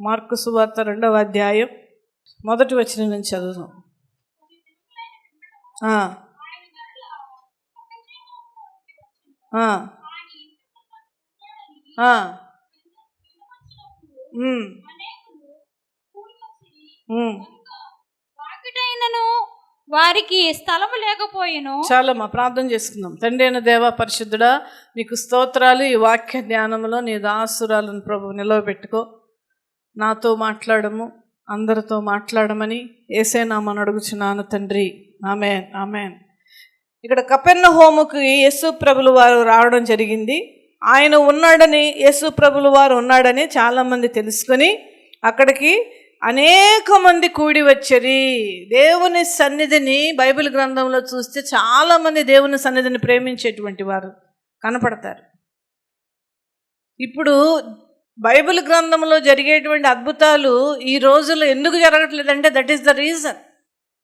Mark సువార్త 2వ అధ్యాయం 1వ వచనం నుంచి చదువుదాం. వారికి స్థలము లేకపోయేను. చాలమ్మా, ప్రార్థన చేసుకుందాం. తండ్రి అయిన దేవ పరిశుద్ధుడా, నీకు స్తోత్రాలు. ఈ వాక్య ధ్యానంలో నీ దాసురాలను ప్రభు నిలవబెట్టుకో. నాతో మాట్లాడము, అందరితో మాట్లాడమని యేసే నామమున అడుగుచున్నాను తండ్రి. ఆమేన్, ఆమేన్. ఇక్కడ కపెర్నహూముకు యేసు ప్రభుల వారు రావడం జరిగింది. ఆయన ఉన్నాడని, యేసు ప్రభుల వారు ఉన్నాడని చాలామంది తెలుసుకొని అక్కడికి అనేక మంది కూడి వచ్చరి. దేవుని సన్నిధిని బైబిల్ గ్రంథంలో చూస్తే చాలామంది దేవుని సన్నిధిని ప్రేమించేటువంటి వారు కనపడతారు. ఇప్పుడు బైబిల్ గ్రంథంలో జరిగేటువంటి అద్భుతాలు ఈ రోజుల్లో ఎందుకు జరగట్లేదంటే దట్ ఈస్ ద రీజన్.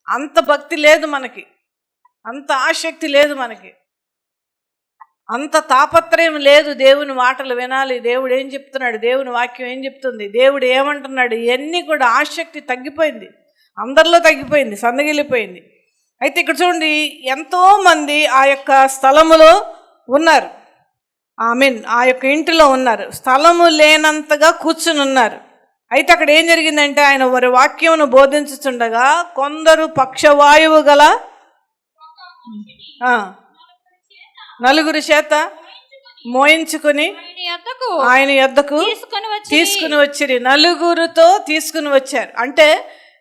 అంత భక్తి లేదు మనకి, అంత ఆసక్తి లేదు మనకి, అంత తాపత్రయం లేదు. దేవుని మాటలు వినాలి, దేవుడు ఏం చెప్తున్నాడు, దేవుని వాక్యం ఏం చెప్తుంది, దేవుడు ఏమంటున్నాడు, ఇవన్నీ కూడా ఆసక్తి తగ్గిపోయింది, అందరిలో తగ్గిపోయింది, సన్నగిల్లిపోయింది. అయితే ఇక్కడ చూడండి, ఎంతోమంది ఆ యొక్క స్థలములో ఉన్నారు, ఆ యొక్క ఇంటిలో ఉన్నారు, స్థలము లేనంతగా కూర్చుని ఉన్నారు. అయితే అక్కడ ఏం జరిగిందంటే, ఆయన వారి వాక్యమును బోధించుతుండగా కొందరు పక్షవాయువు గల నలుగురి చేత మోయించుకుని ఆయన యొద్దకు తీసుకుని వచ్చిరి. నలుగురితో తీసుకుని వచ్చారు. అంటే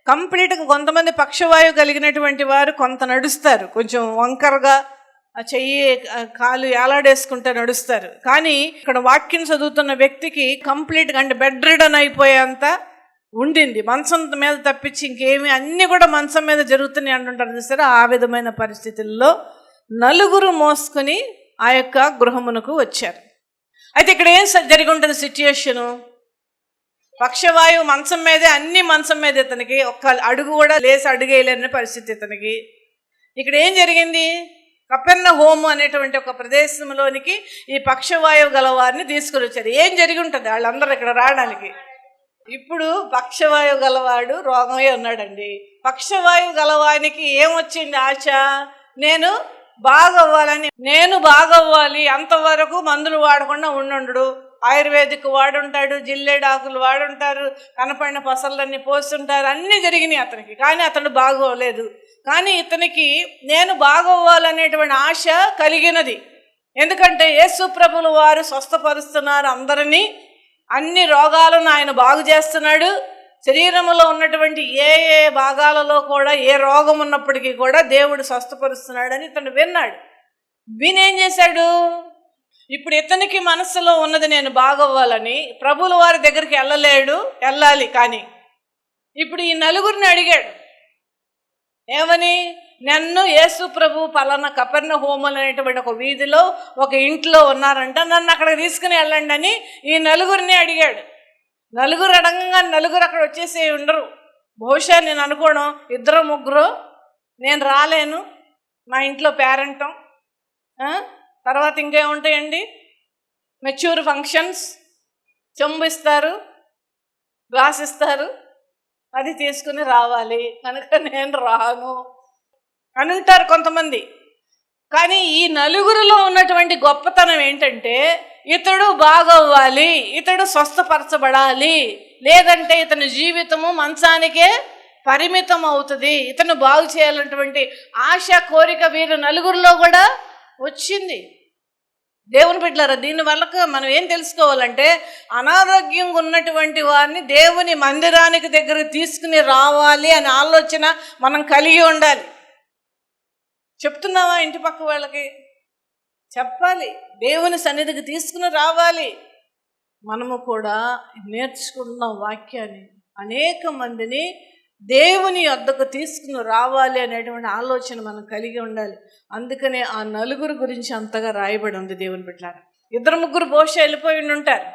కంప్లీట్గా కొంతమంది పక్షవాయువు కలిగినటువంటి వారు కొంత నడుస్తారు, కొంచెం వంకరగా చెయ్యి కాలు ఏలాడేసుకుంటే నడుస్తారు. కానీ ఇక్కడ వాక్యం చదువుతున్న వ్యక్తికి కంప్లీట్గా అంటే బెడ్ రిడన్ అయిపోయేంత ఉండింది. మంచం మీద తప్పించి ఇంకేమి, అన్నీ కూడా మంచం మీద జరుగుతున్నాయి అంటుంటారు చూసారా. ఆ విధమైన పరిస్థితుల్లో నలుగురు మోసుకుని ఆ యొక్క గృహమునకు వచ్చారు. అయితే ఇక్కడ ఏం జరిగి ఉంటుంది సిచ్యుయేషను, పక్షవాయువు మంచం మీదే, అన్ని మంచం మీద ఇతనికి ఒక్క అడుగు కూడా లేసి అడుగేయలేని పరిస్థితి ఇతనికి. ఇక్కడ ఏం జరిగింది, కపెర్నహూము అనేటువంటి ఒక ప్రదేశంలోనికి ఈ పక్షవాయువు గలవారిని తీసుకుని వచ్చారు. ఏం జరిగి ఉంటుంది వాళ్ళందరూ ఇక్కడ రావడానికి? ఇప్పుడు పక్షవాయువు గలవాడు రోగమై ఉన్నాడండి. పక్షవాయువు గలవానికి ఏమొచ్చింది ఆశ, నేను బాగవ్వాలి, అంతవరకు మందులు వాడకుండా ఉండు. ఆయుర్వేదిక్ వాడుంటాడు, జిల్లేడాకులు వాడుంటారు, కనపడిన పసలన్నీ పోస్తుంటారు, అన్నీ జరిగినాయి అతనికి. కానీ అతడు బాగోలేదు. కానీ ఇతనికి నేను బాగవ్వాలనేటువంటి ఆశ కలిగినది. ఎందుకంటే యేసు ప్రభుల వారు స్వస్థపరుస్తున్నారు అందరినీ, అన్ని రోగాలను ఆయన బాగు చేస్తున్నాడు. శరీరంలో ఉన్నటువంటి ఏ భాగాలలో కూడా ఏ రోగం ఉన్నప్పటికీ కూడా దేవుడు స్వస్థపరుస్తున్నాడని ఇతను విన్నాడు. వినేం చేశాడు, ఇప్పుడు ఇతనికి మనసులో ఉన్నది నేను బాగవ్వాలని. ప్రభుల వారి దగ్గరికి వెళ్ళాలి. కానీ ఇప్పుడు ఈ నలుగురిని అడిగాడు, ఏమని, నన్ను యేసు ప్రభు పలానా కపెర్నహూము అనేటువంటి ఒక వీధిలో ఒక ఇంట్లో ఉన్నారంట, నన్ను అక్కడికి తీసుకుని వెళ్ళండి అని ఈ నలుగురిని అడిగాడు. నలుగురు అడగంగా నలుగురు అక్కడ వచ్చేసి ఉండరు. బహుశా నేను అనుకోవడం 2-3 నేను రాలేను, మా ఇంట్లో పేరెంటం, తర్వాత ఇంకేముంటాయండి, మెచ్యూర్ ఫంక్షన్స్, చెంబు ఇస్తారు, గ్లాస్ ఇస్తారు, అది తీసుకుని రావాలి, కనుక నేను రాను అని ఉంటారు కొంతమంది. కానీ ఈ నలుగురిలో ఉన్నటువంటి గొప్పతనం ఏంటంటే, ఇతడు బాగవ్వాలి, ఇతడు స్వస్థపరచబడాలి, లేదంటే ఇతని జీవితము మంచానికే పరిమితం అవుతుంది. ఇతను బాగు చేయాలన్నటువంటి ఆశ, కోరిక వీరు నలుగురిలో కూడా వచ్చింది. దేవుని బిడ్డలారా, దీనివల్ల మనం ఏం తెలుసుకోవాలంటే, అనారోగ్యంగా ఉన్నటువంటి వారిని దేవుని మందిరానికి దగ్గరకు తీసుకుని రావాలి అనే ఆలోచన మనం కలిగి ఉండాలి. చెప్తున్నావా? ఇంటి పక్క వాళ్ళకి చెప్పాలి, దేవుని సన్నిధికి తీసుకుని రావాలి. మనము కూడా నేర్చుకున్న వాక్యాన్ని అనేక మందిని దేవుని వద్దకు తీసుకుని రావాలి అనేటువంటి ఆలోచన మనం కలిగి ఉండాలి. అందుకనే ఆ నలుగురు గురించి అంతగా రాయబడి ఉంది దేవుని బిడ్డలారా. 2-3 బహుశా వెళ్ళిపోయి ఉంటారు.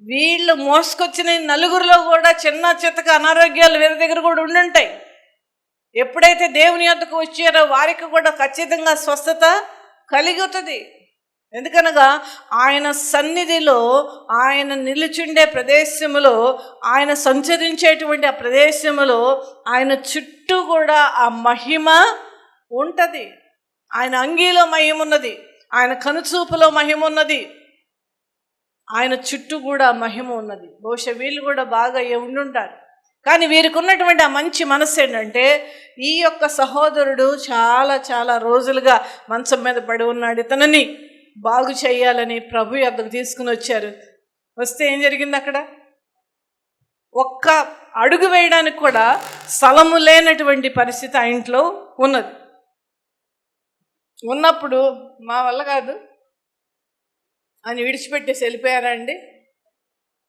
వీళ్ళు మోసుకొచ్చిన నలుగురిలో కూడా చిన్న చితక అనారోగ్యాలు వీరి దగ్గర కూడా ఉండుంటాయి. ఎప్పుడైతే దేవుని వద్దకు వచ్చారో వారికి కూడా ఖచ్చితంగా స్వస్థత కలుగుతుంది. ఎందుకనగా ఆయన సన్నిధిలో, ఆయన నిలుచుండే ప్రదేశములో, ఆయన సంచరించేటువంటి ఆ ప్రదేశములో ఆయన చుట్టూ కూడా ఆ మహిమ ఉంటుంది. ఆయన అంగీలో మహిమ ఉన్నది, ఆయన కనుచూపులో మహిమ ఉన్నది, ఆయన చుట్టూ కూడా మహిమ ఉన్నది. బహుశా వీళ్ళు కూడా బాగా ఉండుంటారు. కానీ వీరికి ఉన్నటువంటి ఆ మంచి మనస్సు ఏంటంటే, ఈ యొక్క సహోదరుడు చాలా చాలా రోజులుగా మంచం మీద పడి ఉన్నాడు, ఇతనిని బాగు చేయాలని ప్రభు యొద్దకు తీసుకుని వచ్చారు. వస్తే ఏం జరిగింది? అక్కడ ఒక్క అడుగు వేయడానికి కూడా స్థలము లేనటువంటి పరిస్థితి ఆ ఇంట్లో ఉన్నది. ఉన్నప్పుడు మా వల్ల కాదు అని విడిచిపెట్టేసి వెళ్ళిపోయారా అండి?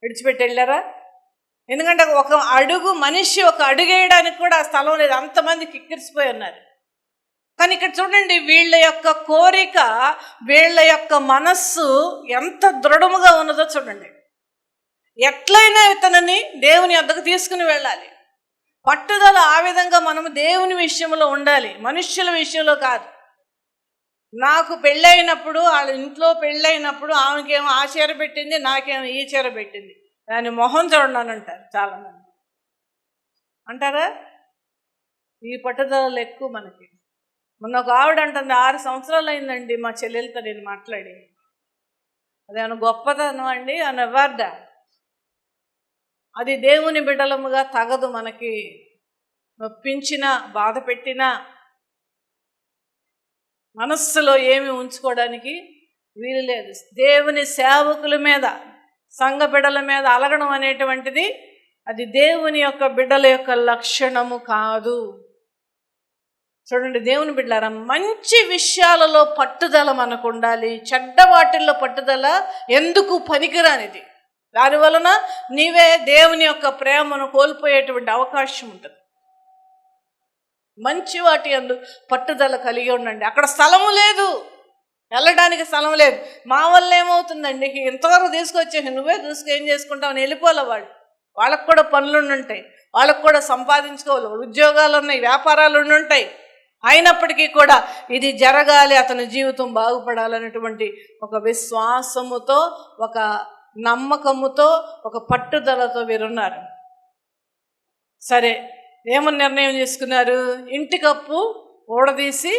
విడిచిపెట్టి వెళ్ళారా? ఎందుకంటే ఒక అడుగు మనిషి ఒక అడుగు వేయడానికి కూడా ఆ స్థలం లేదు, అంతమంది కిక్కిరిసిపోయి ఉన్నారు. కానీ ఇక్కడ చూడండి, వీళ్ళ యొక్క కోరిక, వీళ్ళ యొక్క మనస్సు ఎంత దృఢముగా ఉన్నదో చూడండి. ఎట్లయినా ఇతనిని దేవుని వద్దకు తీసుకుని వెళ్ళాలి. పట్టుదల ఆ విధంగా మనము దేవుని విషయంలో ఉండాలి, మనుష్యుల విషయంలో కాదు. నాకు పెళ్ళైనప్పుడు, వాళ్ళ ఇంట్లో పెళ్ళైనప్పుడు ఆమెకేమో ఆ చీర పెట్టింది, నాకేమో ఈ చీర పెట్టింది, దాని మొహం చూడను అంటారు చాలామంది. అంటారా? ఈ పట్టుదలలు ఎక్కువ మనకి. మొన్న ఒక ఆవిడ అంటుంది, 6 సంవత్సరాలు అయిందండి మా చెల్లెలతో నేను మాట్లాడి. అదేమన్నా గొప్పతనం అండి? అని అవార్డా? అది దేవుని బిడ్డలముగా తగదు. మనకి నొప్పించినా, బాధ పెట్టినా, మనస్సులో ఏమి ఉంచుకోవడానికి వీలు లేదు. దేవుని సేవకుల మీద, సంఘ బిడ్డల మీద అలగడం అనేటువంటిది అది దేవుని యొక్క బిడ్డల యొక్క లక్షణము కాదు. చూడండి దేవుని బిడ్డలారా, మంచి విషయాలలో పట్టుదల మనకు ఉండాలి, చెడ్డ వాటిల్లో పట్టుదల ఎందుకు పనికిరానిది. దానివలన నీవే దేవుని యొక్క ప్రేమను కోల్పోయేటువంటి అవకాశం ఉంటుంది. మంచి వాటి అందు పట్టుదల కలిగి ఉండండి. అక్కడ స్థలము లేదు, వెళ్ళడానికి స్థలం లేదు. మా వల్ల ఏమవుతుందండి, ఇంతవరకు తీసుకొచ్చేసి నువ్వే చూసుకు ఏం చేసుకుంటావు అని వెళ్ళిపోలే వాళ్ళు. వాళ్ళకు కూడా పనులు ఉంటాయి, వాళ్ళకు కూడా సంపాదించుకోవాలి, ఉద్యోగాలు ఉన్నాయి, వ్యాపారాలు ఉంటాయి. అయినప్పటికీ కూడా ఇది జరగాలి, అతని జీవితం బాగుపడాలనేటువంటి ఒక విశ్వాసముతో, ఒక నమ్మకముతో, ఒక పట్టుదలతో వీరున్నారు. సరే, ఏమని నిర్ణయం చేసుకున్నారు? ఇంటి కప్పు ఊడదీసి,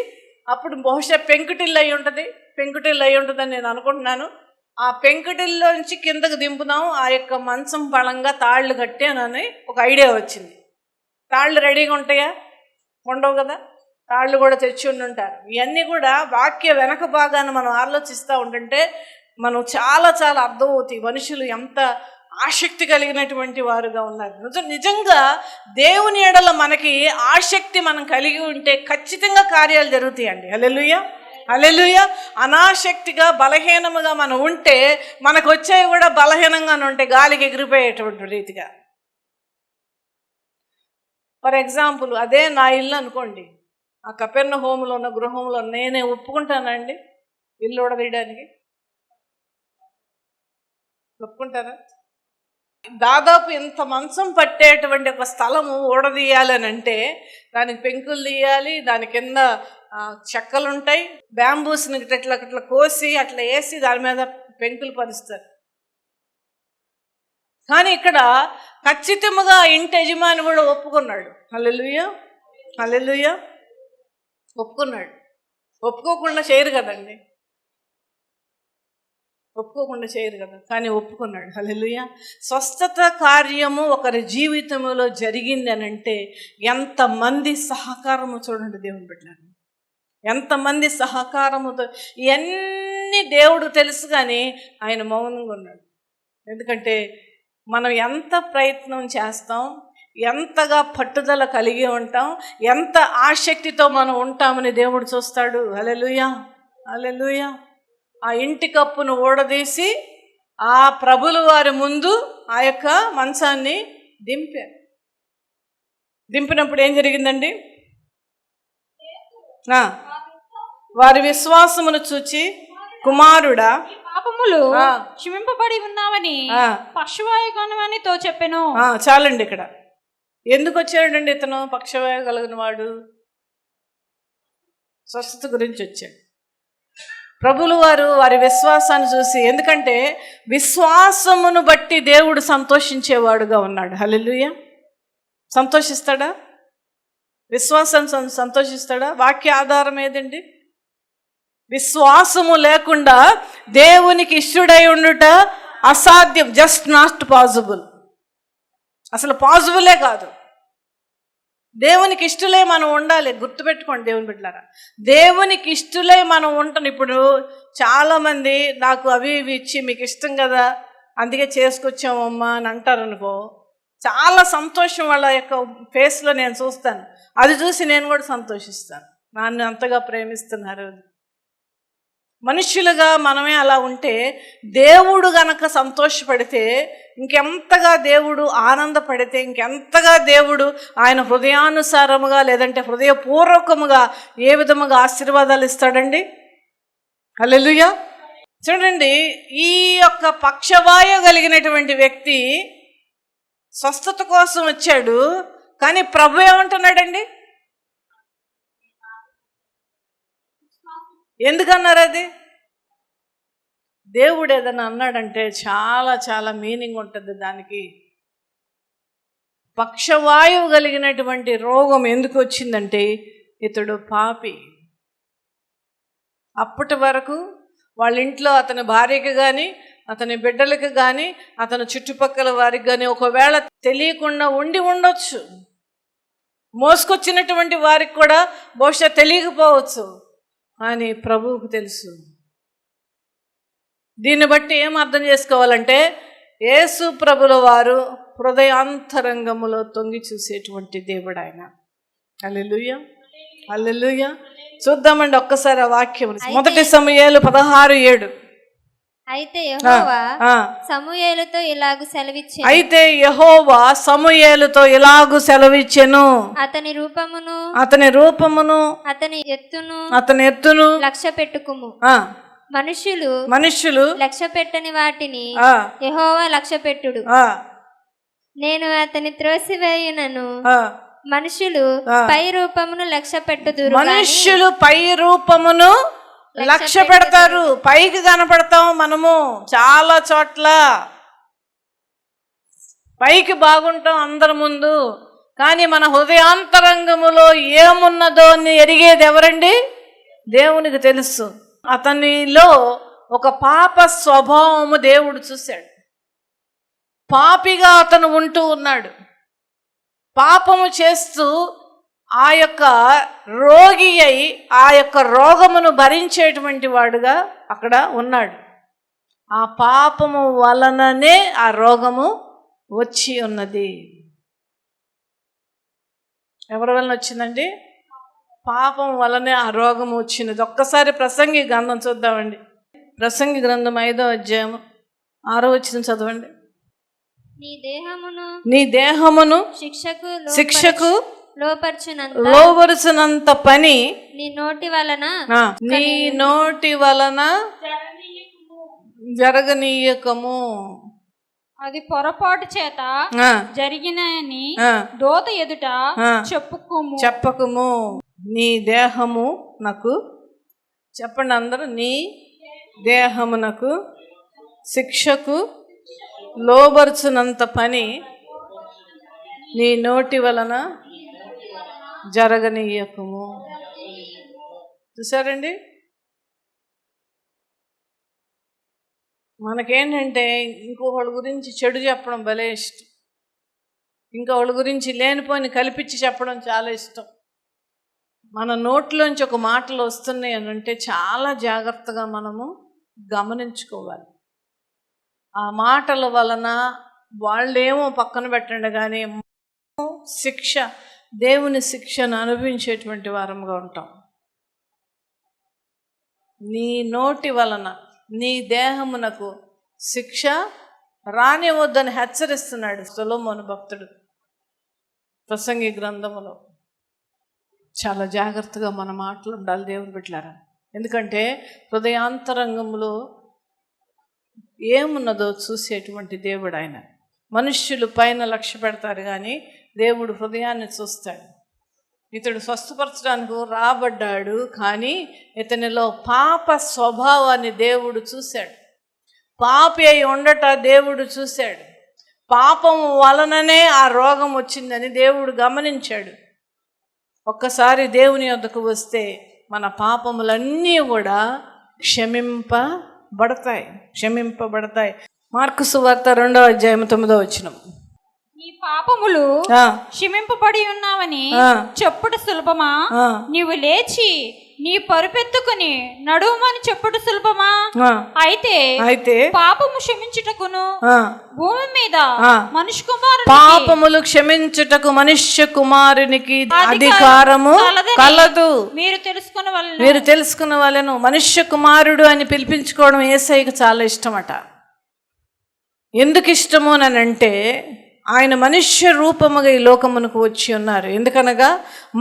అప్పుడు బహుశా పెంకుటిల్లు అయి ఉంటుంది, పెంకుటిల్లు అయి ఉంటుందని నేను అనుకుంటున్నాను. ఆ పెంకుటిల్లోంచి కిందకు దింపుదాం, ఆ యొక్క మంచం బలంగా తాళ్ళు కట్టానని ఒక ఐడియా వచ్చింది. తాళ్ళు రెడీగా ఉంటాయా? ఉండవు కదా, తాళ్ళు కూడా తెచ్చి ఉంటారు. ఇవన్నీ కూడా వాక్య వెనక భాగాన్ని మనం ఆలోచిస్తూ ఉంటుంటే మనం చాలా చాలా అర్థమవుతాయి మనుషులు ఎంత ఆసక్తి కలిగినటువంటి వారుగా ఉన్నారు. నిజంగా దేవుని ఎడల మనకి ఆసక్తి మనం కలిగి ఉంటే ఖచ్చితంగా కార్యాలు జరుగుతాయండి. హల్లెలూయా, హల్లెలూయా. అనాసక్తిగా, బలహీనముగా మనం ఉంటే మనకు వచ్చేవి కూడా బలహీనంగానే ఉంటాయి, గాలికి ఎగిరిపోయేటువంటి రీతిగా. ఫర్ ఎగ్జాంపుల్, అదే నా ఇల్లు అనుకోండి, ఆ కపెర్నహూములో ఉన్న గృహంలో నేనే ఒప్పుకుంటానండి ఇల్లు ఊడదీయడానికి? ఒప్పుకుంటారా? దాదాపు ఇంత మంచం పట్టేటువంటి ఒక స్థలము ఊడదీయాలని అంటే దానికి పెంకులు తీయాలి, దాని కింద చెక్కలు ఉంటాయి, బ్యాంబూస్ని అట్లా కోసి అట్లా వేసి దాని మీద పెంకులు పరుస్తారు. కానీ ఇక్కడ ఖచ్చితంగా ఇంటి యజమాని కూడా ఒప్పుకున్నాడు. హల్లెలూయా, హల్లెలూయా. ఒప్పుకున్నాడు. ఒప్పుకోకుండా చేయరు కదండి, ఒప్పుకోకుండా చేయరు కదా, కానీ ఒప్పుకున్నాడు. హల్లెలూయా. స్వస్థత కార్యము ఒకరి జీవితంలో జరిగింది అని అంటే ఎంతమంది సహకారము చూడండి దేవుని బిడ్డలారా, ఎంతమంది సహకారముతో. ఇవన్నీ దేవుడు తెలుసు, కానీ ఆయన మౌనంగా ఉన్నాడు. ఎందుకంటే మనం ఎంత ప్రయత్నం చేస్తాం, ఎంతగా పట్టుదల కలిగి ఉంటాం, ఎంత ఆసక్తితో మనం ఉంటామని దేవుడు చూస్తాడు. హల్లెలూయా, హల్లెలూయా. ఆ ఇంటి కప్పును ఊడదీసి ఆ ప్రభుల వారి ముందు ఆ యొక్క మంచాన్ని దింపారు. దింపినప్పుడు ఏం జరిగిందండి? వారి విశ్వాసమును చూచి, కుమారుడా పాపములు క్షమింపబడి ఉన్నామని పక్షవాయుగలవానితో చెప్పెను. చాలండి. ఇక్కడ ఎందుకు వచ్చాడండి ఇతను? పక్షవాయు కలిగిన వాడు. స్వస్థత గురించి వచ్చాడు. ప్రభులు వారు వారి విశ్వాసాన్ని చూసి, ఎందుకంటే విశ్వాసమును బట్టి దేవుడు సంతోషించేవాడుగా ఉన్నాడు. హల్లెలూయా. సంతోషిస్తాడా? విశ్వాసం సంతోషిస్తాడా? వాక్య ఆధారం ఏదండి? విశ్వాసము లేకుండా దేవునికి ఇష్టడై ఉండుట అసాధ్యం. Just not possible. అసలు పాసిబులే కాదు. దేవునికి ఇష్టలే మనం ఉండాలి. గుర్తుపెట్టుకోండి దేవుని బిడ్డలారా, దేవునికి ఇష్టలే మనం ఉంటాం. ఇప్పుడు చాలామంది నాకు అవి ఇవి ఇచ్చి మీకు ఇష్టం కదా అందుకే చేసుకొచ్చామమ్మా అని అంటారు అనుకో, చాలా సంతోషం వాళ్ళ యొక్క ఫేస్లో నేను చూస్తాను. అది చూసి నేను కూడా సంతోషిస్తాను. నన్ను అంతగా ప్రేమిస్తున్నారు. మనుష్యులుగా మనమే అలా ఉంటే దేవుడు గనక సంతోషపడితే, ఇంకెంతగా దేవుడు ఆనందపడితే, ఇంకెంతగా దేవుడు ఆయన హృదయానుసారముగా లేదంటే హృదయపూర్వకముగా ఏ విధముగా ఆశీర్వాదాలు ఇస్తాడండి. హల్లెలూయా. చూడండి, ఈ యొక్క పక్షవాయువు కలిగినటువంటి వ్యక్తి స్వస్థత కోసం వచ్చాడు. కానీ ప్రభు ఏమంటున్నాడండి? ఎందుకన్నారు అది? దేవుడు ఏదైనా అన్నాడంటే చాలా చాలా మీనింగ్ ఉంటుంది దానికి. పక్షవాయువు కలిగినటువంటి రోగం ఎందుకు వచ్చిందంటే ఇతడు పాపి. అప్పటి వరకు వాళ్ళ ఇంట్లో అతని భార్యకి కానీ అతని బిడ్డలకు కానీ అతని చుట్టుపక్కల వారికి కానీ ఒకవేళ తెలియకుండా ఉండి ఉండొచ్చు. మోసుకొచ్చినటువంటి వారికి కూడా బహుశా తెలియకపోవచ్చు. కానీ ప్రభువుకు తెలుసు. దీన్ని బట్టి ఏం అర్థం చేసుకోవాలంటే యేసు ప్రభుల వారు హృదయాంతరంగములో తొంగి చూసేటువంటి దేవుడు ఆయన. హల్లెలూయా, హల్లెలూయా. చూద్దామండి ఒక్కసారి ఆ వాక్యం. మొదటి సమూయేలు 16:7. అయితే యెహోవా సమూయేలుతో ఇలాగు సెలవిచ్చెను, అతని రూపమును అతని ఎత్తును లక్ష్య పెట్టుకుము. మనుష్యులు లక్ష్య పెట్టని వాటిని యెహోవా లక్ష్య పెట్టుడు. నేను అతని త్రోసివేయునను. మనుషులు పై రూపమును లక్ష్య పెట్టుదురు. మనుష్యులు పై రూపమును లక్ష్య పెడతారు. పైకి కనపడతాం మనము చాలా చోట్ల, పైకి బాగుంటాం అందరి ముందు. కానీ మన హృదయాంతరంగములో ఏమున్నదో అని ఎరిగేది ఎవరండి? దేవునికి తెలుసు. అతనిలో ఒక పాప స్వభావము దేవుడు చూశాడు. పాపిగా అతను ఉంటూ ఉన్నాడు. పాపము చేస్తూ ఆ యొక్క రోగి అయి ఆ యొక్క రోగమును భరించేటువంటి వాడుగా అక్కడ ఉన్నాడు. ఆ పాపము వలననే ఆ రోగము వచ్చి ఉన్నది. ఎవరి వలన వచ్చిందండి? పాపం వలనే ఆ రోగము వచ్చినది. ఒక్కసారి ప్రసంగి గ్రంథం చూద్దామండి. ప్రసంగి గ్రంథం 5వ అధ్యాయం 6వ వచనం చదవండి. నీ దేహమును శిక్షకు లోపరుచునంత పని నీ నోటి వలన జరగనీయకము. అది పొరపాటు చేత జరిగినని దోత ఎదుట చెప్పకుము. నీ దేహము నాకు, చెప్పండి అందరూ, నీ దేహమునకు శిక్షకు లోబరుచునంత పని నీ నోటి వలన జరగనీయకము. చూసారండి, మనకేంటంటే ఇంకొకళ్ళ గురించి చెడు చెప్పడం భలే ఇష్టం. ఇంకొకళ్ళ గురించి లేనిపోని కల్పించి చెప్పడం చాలా ఇష్టం. మన నోట్లోంచి ఒక మాటలు వస్తున్నాయి అని అంటే చాలా జాగ్రత్తగా మనము గమనించుకోవాలి. ఆ మాటల వలన వాళ్ళేమో పక్కన పెట్టండి, కానీ శిక్ష, దేవుని శిక్షను అనుభవించేటువంటి వారంగా ఉంటాం. నీ నోటి వలన నీ దేహమునకు శిక్ష రానివద్దని హెచ్చరిస్తున్నాడు సొలొమోను భక్తుడు ప్రసంగి గ్రంథములో. చాలా జాగ్రత్తగా మన మాటలు ఉండాలి దేవుని బిడ్డలారా. ఎందుకంటే హృదయాంతరంగంలో ఏమున్నదో చూసేటువంటి దేవుడు ఆయన. మనుష్యులు పైన లక్ష్య పెడతారు కానీ దేవుడు హృదయాన్ని చూస్తాడు. ఇతడు స్వస్థపరచడానికి రాబడ్డాడు, కానీ ఇతనిలో పాప స్వభావాన్ని దేవుడు చూశాడు. పాపి అయి ఉండట దేవుడు చూశాడు. పాపం వలననే ఆ రోగం వచ్చిందని దేవుడు గమనించాడు. ఒక్కసారి దేవుని యొద్దకు వస్తే మన పాపములన్నీ కూడా క్షమింపబడతాయి. మార్కు సువార్త 2వ అధ్యాయం 9వ వచనం. నీ పాపములు క్షమింపబడి ఉన్నావని చెప్పుట సులభమా? నీవు లేచి నీ పరుపెత్తుకుని నడుమని చెప్పుట సులభమా? అయితే పాపము క్షమించుటకును భూమి మీద మనుష్య కుమారునికి పాపములు క్షమించుటకు మనుష్య కుమారునికి అధికారము కలదు. మీరు తెలుసుకున్న వాళ్ళను మనుష్య కుమారుడు అని పిలిపించుకోవడం యేసయ్యకు చాలా ఇష్టమట. ఎందుకు ఇష్టము అని అంటే, ఆయన మనుష్య రూపముగా ఈ లోకమునకు వచ్చి ఉన్నారు. ఎందుకనగా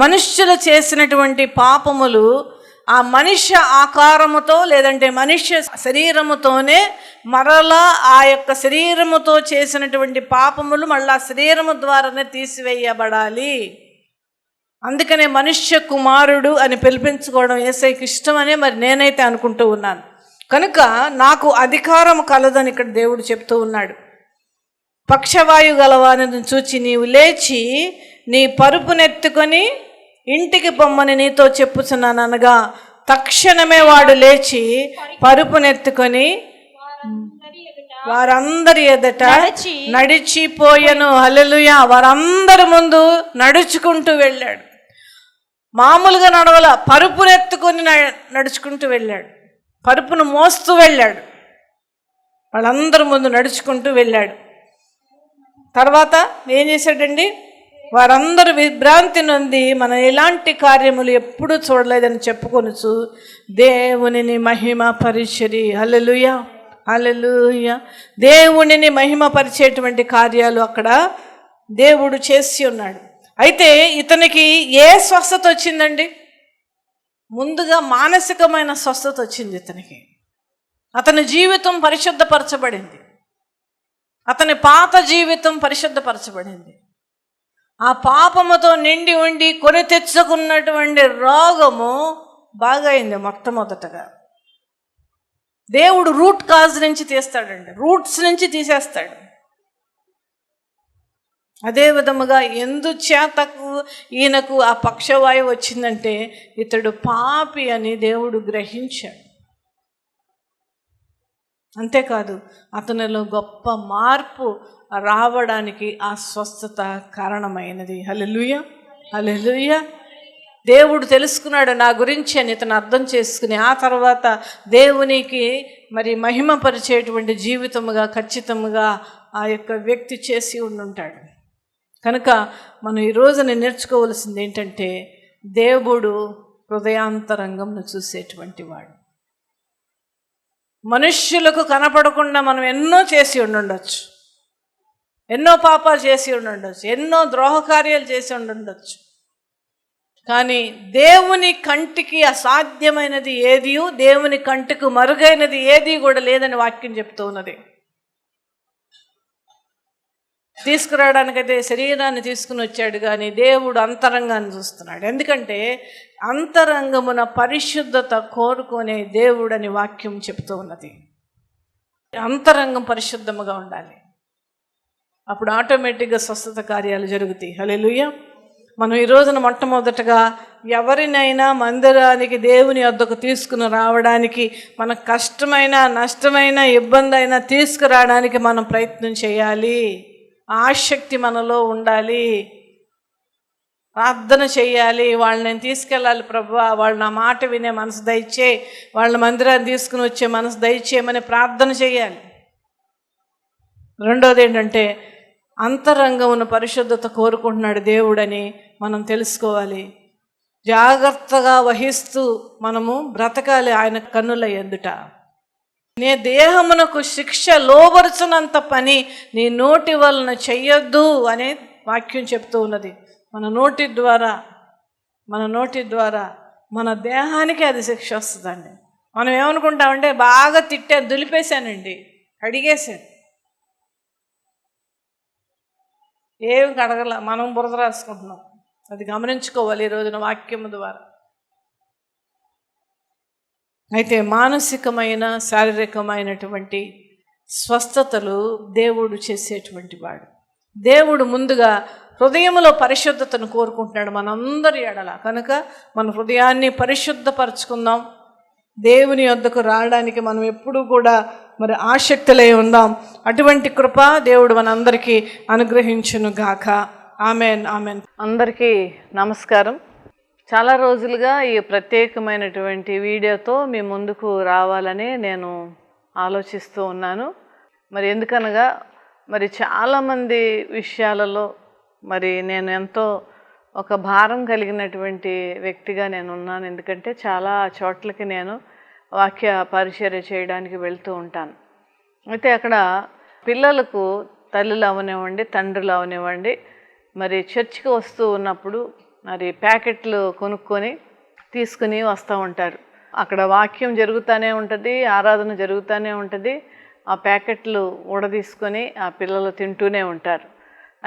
మనుష్యులు చేసినటువంటి పాపములు ఆ మనుష్య ఆకారముతో లేదంటే మనుష్య శరీరముతోనే మరలా ఆ యొక్క శరీరముతో చేసినటువంటి పాపములు మళ్ళా శరీరము ద్వారానే తీసివేయబడాలి. అందుకనే మనుష్య కుమారుడు అని పిలిపించుకోవడం యేసయ్యకి ఇష్టమనే మరి నేనైతే అనుకుంటూ ఉన్నాను. కనుక నాకు అధికారం కలదని ఇక్కడ దేవుడు చెప్తూ ఉన్నాడు. పక్షవాయు గలవాని చూచి నీవు లేచి నీ పరుపునెత్తుకొని ఇంటికి పొమ్మని నీతో చెప్పుచున్నాను అనగా, తక్షణమే వాడు లేచి పరుపునెత్తుకొని వారందరి ఎదుట నడిచిపోయెను. హల్లెలూయా. వారందరి ముందు నడుచుకుంటూ వెళ్ళాడు. మామూలుగా నడవల, పరుపునెత్తుకొని నడుచుకుంటూ వెళ్ళాడు. పరుపును మోస్తూ వెళ్ళాడు. వాళ్ళందరి ముందు నడుచుకుంటూ వెళ్ళాడు. తర్వాత ఏం చేశాడండి? వారందరూ విభ్రాంతి నొంది మనం ఎలాంటి కార్యములు ఎప్పుడూ చూడలేదని చెప్పుకొనుచు దేవునిని మహిమ పరిచరి. హల్లెలూయా, హల్లెలూయా. దేవునిని మహిమ పరిచేటువంటి కార్యాలు అక్కడ దేవుడు చేసి ఉన్నాడు. అయితే ఇతనికి ఏ స్వస్థత వచ్చిందండి? ముందుగా మానసికమైన స్వస్థత వచ్చింది ఇతనికి. అతని జీవితం పరిశుద్ధపరచబడింది. అతని పాత జీవితం పరిశుద్ధపరచబడింది. ఆ పాపముతో నిండి ఉండి కొని తెచ్చుకున్నటువంటి రోగము బాగైంది. మొట్టమొదటగా దేవుడు రూట్ కాజ్ నుంచి తీస్తాడండి, రూట్స్ నుంచి తీసేస్తాడు. అదే విధముగా ఎందుచేతకు ఈయనకు ఆ పక్షవాయువు వచ్చిందంటే ఇతడు పాపి అని దేవుడు గ్రహించాడు. అంతేకాదు, అతనిలో గొప్ప మార్పు రావడానికి ఆ స్వస్థత కారణమైనది. హల్లెలూయా, హల్లెలూయా. దేవుడు తెలుసుకున్నాడు నా గురించి అని ఇతను అర్థం చేసుకుని ఆ తర్వాత దేవునికి మరి మహిమపరిచేటువంటి జీవితముగా ఖచ్చితంగా ఆ యొక్క వ్యక్తి చేసి ఉండుంటాడు. కనుక మనం ఈ రోజున నేర్చుకోవలసింది ఏంటంటే, దేవుడు హృదయాంతరంగంను చూసేటువంటి వాడు. మనుష్యులకు కనపడకుండా మనం ఎన్నో చేసి ఉండుండొచ్చు, ఎన్నో పాపాలు చేసి ఉండుండొచ్చు, ఎన్నో ద్రోహకార్యాలు చేసి ఉండుండొచ్చు. కానీ దేవుని కంటికి అసాధ్యమైనది ఏది, దేవుని కంటికి మరుగైనది ఏది కూడా లేదని వాక్యం చెప్తూ ఉన్నది. తీసుకురావడానికైతే శరీరాన్ని తీసుకుని వచ్చాడు, కానీ దేవుడు అంతరంగాన్ని చూస్తున్నాడు. ఎందుకంటే అంతరంగమున పరిశుద్ధత కోరుకునే దేవుడు అని వాక్యం చెప్తూ ఉన్నది. అంతరంగం పరిశుద్ధముగా ఉండాలి, అప్పుడు ఆటోమేటిక్గా స్వస్థత కార్యాలు జరుగుతాయి. హల్లెలూయా. మనం ఈ రోజున మొట్టమొదటగా ఎవరినైనా మందిరానికి దేవుని వద్దకు తీసుకుని రావడానికి మనకు కష్టమైన నష్టమైన ఇబ్బంది అయినా తీసుకురావడానికి మనం ప్రయత్నం చేయాలి. ఆసక్తి మనలో ఉండాలి, ప్రార్థన చేయాలి. వాళ్ళని నేను తీసుకెళ్ళాలి ప్రభువా, వాళ్ళు నా మాట వినే మనసు దయచే, వాళ్ళ మందిరాన్ని తీసుకుని వచ్చే మనసు దయచేయమని ప్రార్థన చేయాలి. రెండోది ఏంటంటే, అంతరంగమున పరిశుద్ధత కోరుకుంటున్నాడు దేవుడని మనం తెలుసుకోవాలి. జాగ్రత్తగా వహిస్తూ మనము బ్రతకాలి ఆయన కన్నుల ఎదుట. నీ దేహమునకు శిక్ష లోబరుచునంత పని నీ నోటి వలన చెయ్యొద్దు అనే వాక్యం చెప్తూ ఉన్నది. మన నోటి ద్వారా మన దేహానికి అది శిక్ష వస్తుందండి. మనం ఏమనుకుంటామంటే, బాగా దులిపేశానండి, కడిగేశాను, ఏం కడగల, మనం బురద రాసుకుంటున్నాం. అది గమనించుకోవాలి ఈ రోజున వాక్యము ద్వారా. అయితే మానసికమైన శారీరకమైనటువంటి స్వస్థతలు దేవుడు చేసేటువంటి వాడు. దేవుడు ముందుగా హృదయంలో పరిశుద్ధతను కోరుకుంటున్నాడు మనందరి ఎడల. కనుక మన హృదయాన్ని పరిశుద్ధపరచుకుందాం. దేవుని వద్దకు రావడానికి మనం ఎప్పుడూ కూడా మరి ఆసక్తులై ఉందాం. అటువంటి కృప దేవుడు మనందరికీ అనుగ్రహించును గాక. Amen, amen. అందరికీ నమస్కారం. చాలా రోజులుగా ఈ ప్రత్యేకమైనటువంటి వీడియోతో మీ ముందుకు రావాలని నేను ఆలోచిస్తూ ఉన్నాను. మరి ఎందుకనగా మరి చాలామంది విషయాలలో మరి నేను ఎంతో ఒక భారం కలిగినటువంటి వ్యక్తిగా నేను ఉన్నాను. ఎందుకంటే చాలా చోట్లకి నేను వాక్య పరిచర్య చేయడానికి వెళ్తూ ఉంటాను. అయితే అక్కడ పిల్లలకు తల్లులు అవనివ్వండి, తండ్రులు అవనివ్వండి, మరి చర్చికి వస్తూ ఉన్నప్పుడు మరి ప్యాకెట్లు కొనుక్కొని తీసుకుని వస్తూ ఉంటారు. అక్కడ వాక్యం జరుగుతూనే ఉంటుంది, ఆరాధన జరుగుతూనే ఉంటుంది. ఆ ప్యాకెట్లు ఊడదీసుకొని ఆ పిల్లలు తింటూనే ఉంటారు.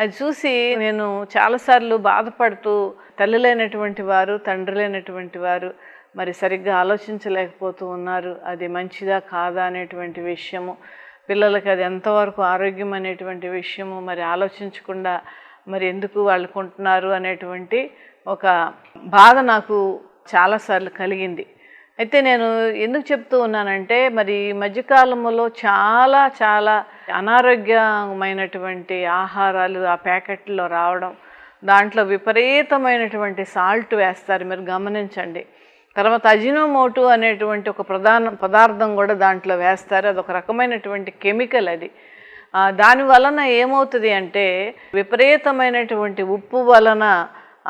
అది చూసి నేను చాలాసార్లు బాధపడుతూ, తల్లులైనటువంటి వారు, తండ్రులైనటువంటి వారు మరి సరిగ్గా ఆలోచించలేకపోతూ ఉన్నారు. అది మంచిదా కాదా అనేటువంటి విషయము, పిల్లలకి అది ఎంతవరకు ఆరోగ్యం అనేటువంటి విషయము మరి ఆలోచించకుండా మరి ఎందుకు వాళ్ళు కొంటున్నారు అనేటువంటి ఒక బాధ నాకు చాలాసార్లు కలిగింది. అయితే నేను ఎందుకు చెప్తూ ఉన్నానంటే మరి ఈ మధ్యకాలంలో చాలా చాలా అనారోగ్యమైనటువంటి ఆహారాలు ఆ ప్యాకెట్లో రావడం, దాంట్లో విపరీతమైనటువంటి సాల్ట్ వేస్తారు, మీరు గమనించండి. తర్వాత అజినోమోటో అనేటువంటి ఒక పదార్థం కూడా దాంట్లో వేస్తారు. అది ఒక రకమైనటువంటి కెమికల్. అది దాని వలన ఏమవుతుంది అంటే విపరీతమైనటువంటి ఉప్పు వలన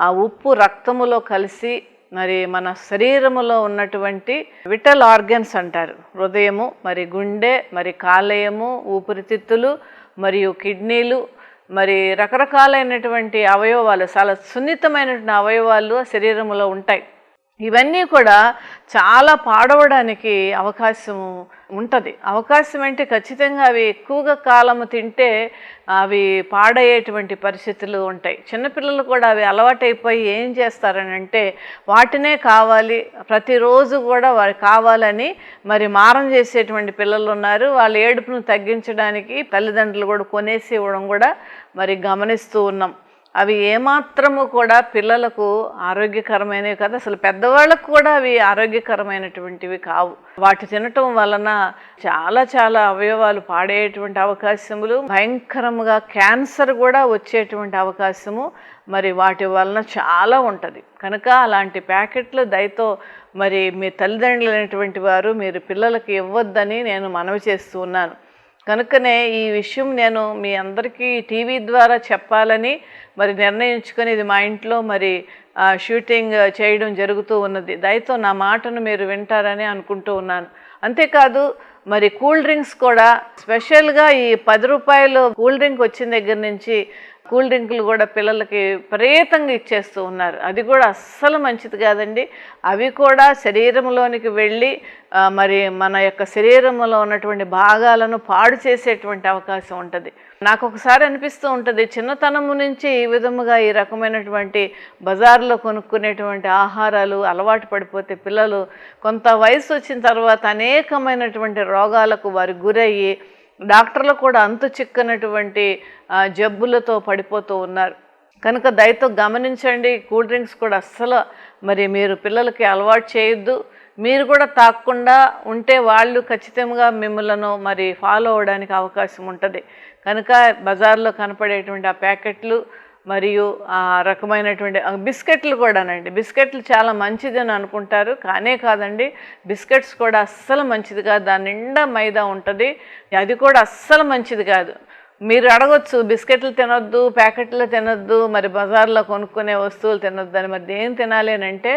ఆ ఉప్పు రక్తములో కలిసి మరి మన శరీరములో ఉన్నటువంటి విటల్ ఆర్గన్స్ అంటారు, హృదయము, మరి గుండె, మరి కాలేయము, ఊపిరితిత్తులు, మరియు కిడ్నీలు, మరి రకరకాలైనటువంటి అవయవాలు, చాలా సున్నితమైనటువంటి అవయవాలు శరీరంలో ఉంటాయి. ఇవన్నీ కూడా చాలా పాడవడానికి అవకాశము ఉంటుంది. అవకాశం అంటే ఖచ్చితంగా అవి ఎక్కువగా కాలము తింటే అవి పాడయ్యేటువంటి పరిస్థితులు ఉంటాయి. చిన్నపిల్లలు కూడా అవి అలవాటైపోయి ఏం చేస్తారని అంటే వాటినే కావాలి, ప్రతిరోజు కూడా వారు కావాలని మరి మారం చేసేటువంటి పిల్లలు ఉన్నారు. వాళ్ళ ఏడుపును తగ్గించడానికి తల్లిదండ్రులు కూడా కొనేసి ఇవ్వడం కూడా మరి గమనిస్తూ ఉన్నాం. అవి ఏమాత్రము కూడా పిల్లలకు ఆరోగ్యకరమైనవి కాదు, అసలు పెద్దవాళ్ళకు కూడా అవి ఆరోగ్యకరమైనటువంటివి కావు. వాటి తినటం వలన చాలా చాలా అవయవాలు పాడేటువంటి అవకాశములు, భయంకరంగా క్యాన్సర్ కూడా వచ్చేటువంటి అవకాశము మరి వాటి వలన చాలా ఉంటుంది. కనుక అలాంటి ప్యాకెట్లు దయతో మరి మీ తల్లిదండ్రులు అనేటువంటి వారు మీరు పిల్లలకి ఇవ్వద్దని నేను మనవి చేస్తూ ఉన్నాను. కనుకనే ఈ విషయం నేను మీ అందరికీ టీవీ ద్వారా చెప్పాలని మరి నిర్ణయించుకొని ఇది మా ఇంట్లో మరి షూటింగ్ చేయడం జరుగుతూ ఉన్నది. దయతో నా మాటను మీరు వింటారని అనుకుంటూ ఉన్నాను. అంతేకాదు మరి కూల్ డ్రింక్స్ కూడా స్పెషల్గా ఈ 10 రూపాయలు కూల్ డ్రింక్ వచ్చిన దగ్గర నుంచి కూల్ డ్రింకులు కూడా పిల్లలకి విపరీతంగా ఇచ్చేస్తూ ఉన్నారు. అది కూడా అస్సలు మంచిది కాదండి. అవి కూడా శరీరంలోనికి వెళ్ళి మరి మన యొక్క శరీరంలో ఉన్నటువంటి భాగాలను పాడు చేసేటువంటి అవకాశం ఉంటుంది. నాకు ఒకసారి అనిపిస్తూ ఉంటుంది, చిన్నతనము నుంచి ఈ విధముగా ఈ రకమైనటువంటి బజార్లో కొనుక్కునేటువంటి ఆహారాలు అలవాటు పడిపోతే పిల్లలు కొంత వయసు వచ్చిన తర్వాత అనేకమైనటువంటి రోగాలకు వారు గురయ్యి డాక్టర్లు కూడా అంతు చిక్కనటువంటి జబ్బులతో పడిపోతూ ఉన్నారు. కనుక దయతో గమనించండి, కూల్ డ్రింక్స్ కూడా అస్సలు మరి మీరు పిల్లలకి అలవాటు చేయొద్దు. మీరు కూడా తాగకుండా ఉంటే వాళ్ళు ఖచ్చితంగా మిమ్మల్ని మరి ఫాలో అవ్వడానికి అవకాశం ఉంటుంది. కనుక బజార్లో కనపడేటువంటి ఆ ప్యాకెట్లు మరియు ఆ రకమైనటువంటి బిస్కెట్లు కూడానండి, బిస్కెట్లు చాలా మంచిదని అనుకుంటారు, కానే కాదండి. బిస్కెట్స్ కూడా అస్సలు మంచిది కాదు, దాని నిండా మైదా ఉంటుంది, అది కూడా అస్సలు మంచిది కాదు. మీరు అడగొచ్చు బిస్కెట్లు తినొద్దు, ప్యాకెట్లు తినొద్దు, మరి బజార్లో కొనుక్కునే వస్తువులు తినొద్దు అని. మరి ఏం తినాలి అని అంటే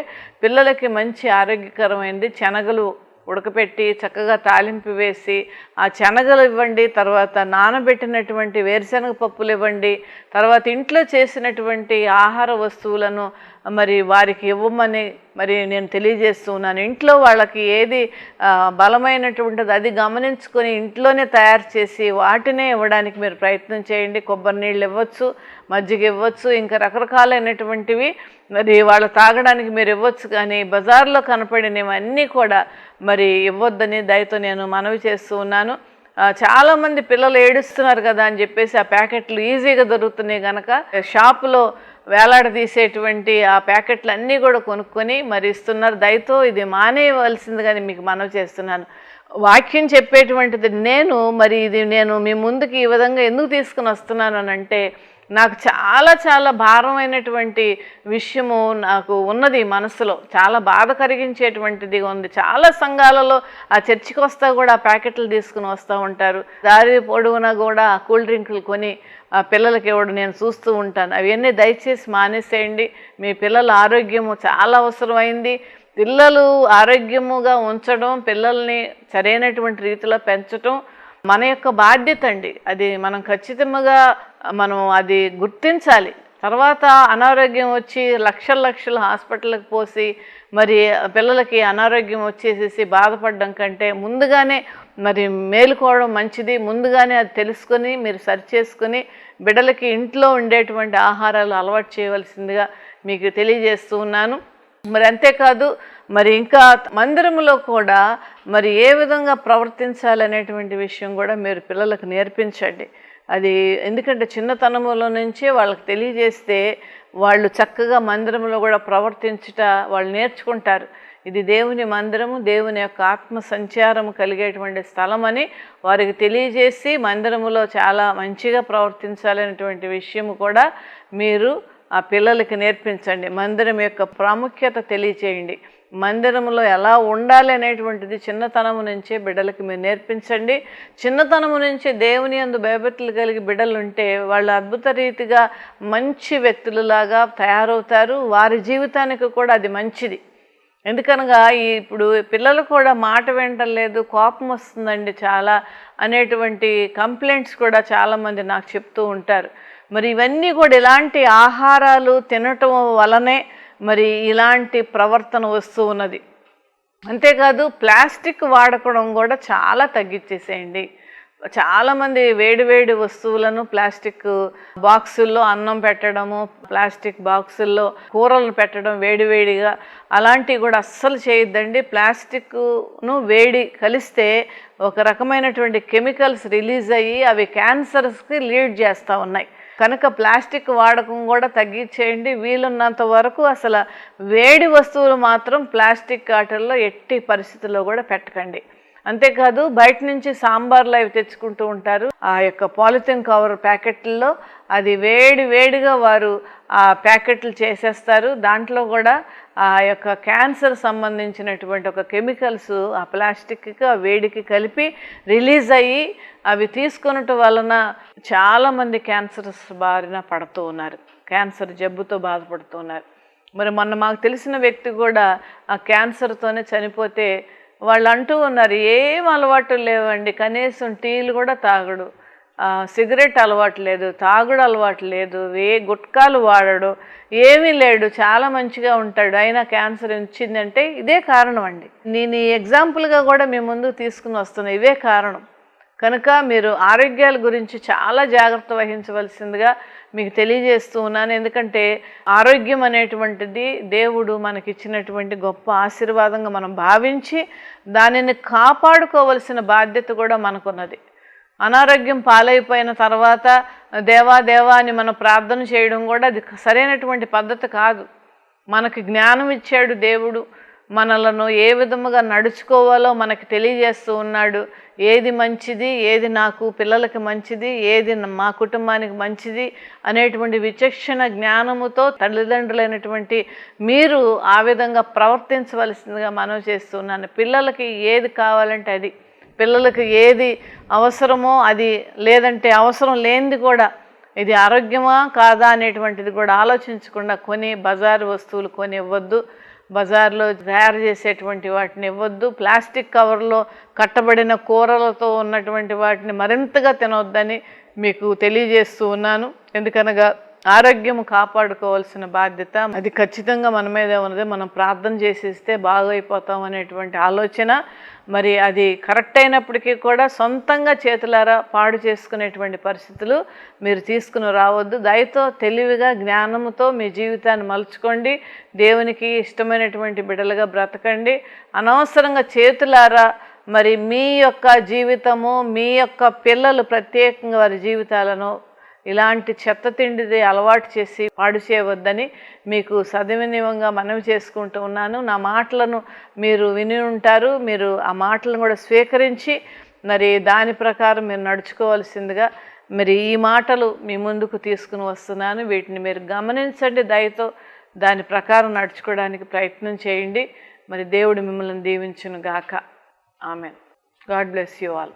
పిల్లలకి మంచి ఆరోగ్యకరమైనది శనగలు ఉడకపెట్టి చక్కగా తాలింపు వేసి ఆ శనగలు ఇవ్వండి, తర్వాత నానబెట్టినటువంటి వేరుశనగ పప్పులు ఇవ్వండి, తర్వాత ఇంట్లో చేసినటువంటి ఆహార వస్తువులను మరి వారికి ఇవ్వమని మరి నేను తెలియజేస్తూ ఉన్నాను. ఇంట్లో వాళ్ళకి ఏది బలమైనటువంటిది అది గమనించుకొని ఇంట్లోనే తయారు చేసి వాటినే ఇవ్వడానికి మీరు ప్రయత్నం చేయండి. కొబ్బరి నీళ్ళు ఇవ్వచ్చు, మజ్జిగ ఇవ్వచ్చు, ఇంకా రకరకాలైనటువంటివి మరి వాళ్ళు తాగడానికి మీరు ఇవ్వచ్చు. కానీ బజార్లో కనపడినవన్నీ కూడా మరి ఇవ్వద్దని దయతో నేను మనవి చేస్తూ ఉన్నాను. చాలామంది పిల్లలు ఏడుస్తున్నారు కదా అని చెప్పేసి ఆ ప్యాకెట్లు ఈజీగా దొరుకుతున్నాయి కనుక షాపులో వేలాడదీసేటువంటి ఆ ప్యాకెట్లు అన్నీ కూడా కొనుక్కొని మరి ఇస్తున్నారు. దయతో ఇది మానేయవలసిందిగాని మీకు మనవి చేస్తున్నాను. వాక్యం చెప్పేటువంటిది నేను మరి ఇది నేను మీ ముందుకి ఈ విధంగా ఎందుకు తీసుకుని వస్తున్నాను అని అంటే నాకు చాలా చాలా భారమైనటువంటి విషయము నాకు ఉన్నది మనసులో, చాలా బాధ కలిగించేటువంటిది ఉంది. చాలా సంఘాలలో ఆ చర్చికి వస్తా కూడా ఆ ప్యాకెట్లు తీసుకుని వస్తూ ఉంటారు. దారి పొడవునా కూడా కూల్ డ్రింకులు కొని ఆ పిల్లలకి ఇవ్వడం నేను చూస్తూ ఉంటాను. అవన్నీ దయచేసి మానేసేయండి. మీ పిల్లల ఆరోగ్యము చాలా అవసరమైంది. పిల్లలు ఆరోగ్యముగా ఉంచడం, పిల్లల్ని సరైనటువంటి రీతిలో పెంచడం మన యొక్క బాధ్యత అండి. అది మనం ఖచ్చితంగా మనం అది గుర్తించాలి. తర్వాత అనారోగ్యం వచ్చి లక్షలు హాస్పిటల్కి పోసి మరి పిల్లలకి అనారోగ్యం వచ్చేసేసి బాధపడడం కంటే ముందుగానే మరి మేలుకోవడం మంచిది. ముందుగానే అది తెలుసుకొని మీరు సరిచేసుకొని బిడ్డలకి ఇంట్లో ఉండేటువంటి ఆహారాలు అలవాటు చేయవలసిందిగా మీకు తెలియజేస్తూ ఉన్నాను. మరి అంతేకాదు మరి ఇంకా మందిరంలో కూడా మరి ఏ విధంగా ప్రవర్తించాలనేటువంటి విషయం కూడా మీరు పిల్లలకు నేర్పించండి. అది ఎందుకంటే చిన్నతనంలో నుంచే వాళ్ళకి తెలియజేస్తే వాళ్ళు చక్కగా మందిరంలో కూడా ప్రవర్తించుట వాళ్ళు నేర్చుకుంటారు. ఇది దేవుని మందిరము, దేవుని యొక్క ఆత్మ సంచారము కలిగేటువంటి స్థలం అని వారికి తెలియజేసి మందిరములో చాలా మంచిగా ప్రవర్తించాలనేటువంటి విషయము కూడా మీరు ఆ పిల్లలకి నేర్పించండి. మందిరం యొక్క ప్రాముఖ్యత తెలియచేయండి. మందిరంలో ఎలా ఉండాలి అనేటువంటిది చిన్నతనము నుంచే బిడ్డలకి మీరు నేర్పించండి. చిన్నతనము నుంచే దేవుని యందు భయభక్తులు కలిగి బిడ్డలు ఉంటే వాళ్ళు అద్భుత రీతిగా మంచి వ్యక్తులలాగా తయారవుతారు. వారి జీవితానికి కూడా అది మంచిది. ఎందుకనగా ఇప్పుడు పిల్లలు కూడా మాట వినటలేదు, కోపం వస్తుందండి చాలా అనేటువంటి కంప్లైంట్స్ కూడా చాలామంది నాకు చెప్తూ ఉంటారు. మరి ఇవన్నీ కూడా ఇలాంటి ఆహారాలు తినటం వలనే మరి ఇలాంటి ప్రవర్తన వస్తూ ఉన్నది. అంతేకాదు ప్లాస్టిక్ వాడకడం కూడా చాలా తగ్గించేసేయండి. చాలామంది వేడి వస్తువులను ప్లాస్టిక్ బాక్సుల్లో అన్నం పెట్టడము, ప్లాస్టిక్ బాక్సుల్లో కూరలను పెట్టడం వేడిగా అలాంటివి కూడా అస్సలు చేయొద్దండి. ప్లాస్టిక్ను వేడి కలిస్తే ఒక రకమైనటువంటి కెమికల్స్ రిలీజ్ అయ్యి అవి క్యాన్సర్స్కి లీడ్ చేస్తూ ఉన్నాయి. కనుక ప్లాస్టిక్ వాడకం కూడా తగ్గించేయండి. వీలున్నంత వరకు అసలు వేడి వస్తువులు మాత్రం ప్లాస్టిక్ వాటిల్లో ఎట్టి పరిస్థితుల్లో కూడా పెట్టకండి. అంతేకాదు బయట నుంచి సాంబార్లు అవి తెచ్చుకుంటూ ఉంటారు. ఆ యొక్క పాలిథిన్ కవర్ ప్యాకెట్లలో అది వేడిగా వారు ఆ ప్యాకెట్లు చేసేస్తారు. దాంట్లో కూడా ఆ యొక్క క్యాన్సర్ సంబంధించినటువంటి ఒక కెమికల్స్ ఆ ప్లాస్టిక్కి ఆ వేడికి కలిపి రిలీజ్ అయ్యి అవి తీసుకొనటం వలన చాలామంది క్యాన్సర్స్ బారిన పడుతూ ఉన్నారు, క్యాన్సర్ జబ్బుతో బాధపడుతూ ఉన్నారు. మరి మొన్న మాకు తెలిసిన వ్యక్తి కూడా ఆ క్యాన్సర్తోనే చనిపోతే వాళ్ళు అంటూ ఉన్నారు, ఏం అలవాటు లేవండి, కనీసం టీలు కూడా తాగడు, సిగరెట్ అలవాటు లేదు, తాగుడు అలవాటు లేదు, గుట్కాలు వాడడు, ఏమీ లేడు, చాలా మంచిగా ఉంటాడు, అయినా క్యాన్సర్ వచ్చిందంటే ఇదే కారణం అండి. నేను ఈ ఎగ్జాంపుల్గా కూడా మీ ముందుకు తీసుకుని వస్తున్నాను, ఇవే కారణం. కనుక మీరు ఆరోగ్యాల గురించి చాలా జాగ్రత్త వహించవలసిందిగా మీకు తెలియజేస్తూ ఉన్నాను. ఎందుకంటే ఆరోగ్యం అనేటువంటిది దేవుడు మనకిచ్చినటువంటి గొప్ప ఆశీర్వాదంగా మనం భావించి దానిని కాపాడుకోవలసిన బాధ్యత కూడా మనకున్నది. అనారోగ్యం పాలైపోయిన తర్వాత దేవా అని మనం ప్రార్థన చేయడం కూడా అది సరైనటువంటి పద్ధతి కాదు. మనకి జ్ఞానం ఇచ్చాడు దేవుడు, మనలను ఏ విధముగా నడుచుకోవాలో మనకి తెలియజేస్తూ ఉన్నాడు. ఏది మంచిది, ఏది నాకు పిల్లలకి మంచిది, ఏది మా కుటుంబానికి మంచిది అనేటువంటి విచక్షణ జ్ఞానముతో తల్లిదండ్రులైనటువంటి మీరు ఆ విధంగా ప్రవర్తించవలసిందిగా మనవి చేస్తున్నాను. పిల్లలకి ఏది కావాలంటే అది, పిల్లలకి ఏది అవసరమో అది, లేదంటే అవసరం లేనిది కూడా ఇది ఆరోగ్యమా కాదా అనేటువంటిది కూడా ఆలోచించకుండా బజారు వస్తువులు కొని ఇవ్వద్దు, బజార్లో తయారు చేసేటువంటి వాటిని ఇవ్వద్దు, ప్లాస్టిక్ కవర్లో కట్టబడిన కూరలతో ఉన్నటువంటి వాటిని మరింతగా తినవద్దని మీకు తెలియజేస్తూ ఉన్నాను. ఎందుకనగా ఆరోగ్యం కాపాడుకోవాల్సిన బాధ్యత అది ఖచ్చితంగా మన మీదే ఉన్నది. మనం ప్రార్థన చేసేస్తే బాగైపోతాం అనేటువంటి ఆలోచన మరి అది కరెక్ట్ అయినప్పటికీ కూడా సొంతంగా చేతులారా పాడు చేసుకునేటువంటి పరిస్థితులు మీరు తీసుకుని రావద్దు. దయతో తెలివిగా జ్ఞానంతో మీ జీవితాన్ని మలుచుకోండి. దేవునికి ఇష్టమైనటువంటి బిడ్డలుగా బ్రతకండి. అనవసరంగా చేతులారా మరి మీ యొక్క జీవితము, మీ యొక్క పిల్లలు ప్రత్యేకంగా వారి జీవితాలను ఇలాంటి చెత్త తిండిది అలవాటు చేసి పాడు చేయవద్దని మీకు సద్వినియోగంగా మనవి చేసుకుంటూ ఉన్నాను. నా మాటలను మీరు విని ఉంటారు. మీరు ఆ మాటలను కూడా స్వీకరించి మరి దాని ప్రకారం మీరు నడుచుకోవాల్సిందిగా మరి ఈ మాటలు మీ ముందుకు తీసుకుని వస్తున్నాను. వీటిని మీరు గమనించండి. దయతో దాని ప్రకారం నడుచుకోవడానికి ప్రయత్నం చేయండి. మరి దేవుడు మిమ్మల్ని దీవించును గాక. Amen. God bless you all.